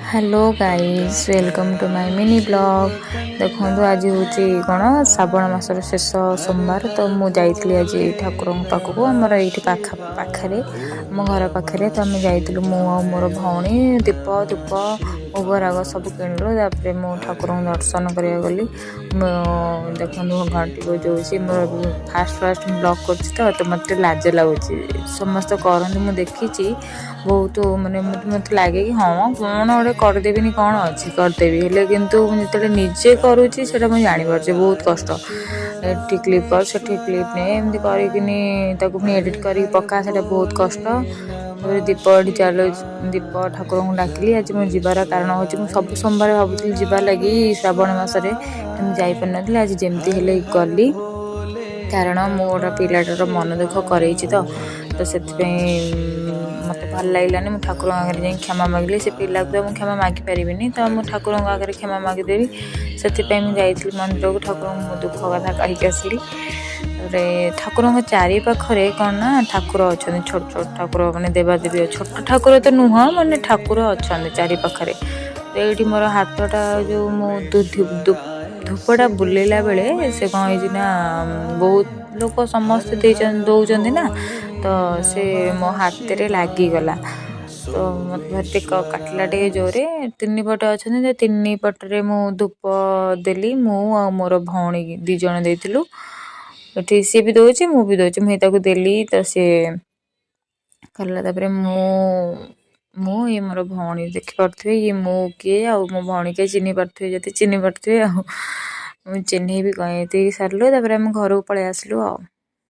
Hello guys welcome to my mini blog. देखो आज हूँ कौन श्रावण मासर शेष सोमवार तो मुझे आज ठाकुर पाखक आमर ये पाखे आम घर पाखे तो आम जाइलु मु मोर भौणी दीप धूप भोगराग सब किणलु ठाकुर दर्शन करा गली। देखो घंटी बजाऊँ मोर फास्ट ब्लॉग कर मत लाज लगुच समस्त करते मुझे देखी बहुत माने मत लगे कि हाँ कौन गोटे करदेवी कौन अच्छी करदेवी हेले किंतु जो निजे करुँची से मुझे जापर बहुत कष्ट एटी क्लिप कर से क्लिप ने एमती कर एडिट कर पका से बहुत कष्ट। दीप चल दीप ठाकुर को डाकिली आज मुझे जीवार कारण हूँ सब सोमवार भावुली जीवार लगी श्रावण मसरे जापर नी आज जमती हेले गली कारण मोर पिलाटार मन दुख कर तो से मत भल लगलानी मुझे ठाकुर आगे जा क्षमा मागिली से पिला को मुझे क्षमा मागि पारि तो मुझे ठाकुर आगे क्षमा मागिदेवी से जाइली मंदिर को ठाकुर दुख कथा कहीकि आसली। ठाकुर चारि पाखे कौन ना ठाकुर अच्छा छोट छोट ठाकुर मैंने देवादेवी छोट ठाकुर तो नुह मैंने ठाकुर अच्छा चारि पाखे तो ये मोर हाथटा जो धूपटा बुलेला बेले से कौन है बहुत लोग समस्ते दौरान ना तो से मो हाथ रे लगिगला तो मत भारी काटला टे जोरे तीन पट अच्छा तीन पटे मु धूप देली मु मोर भौणी दीज देलु ये सी भी दौचे मु भी दौचे मुझे देली तो सी कला मु ये मोर भौणी देखिपे ये मु किए आ मो भौणी के चिन्ह पारे जब चिन्ह पारे चिन्ह भी कही सारू घर को पलि आसलु।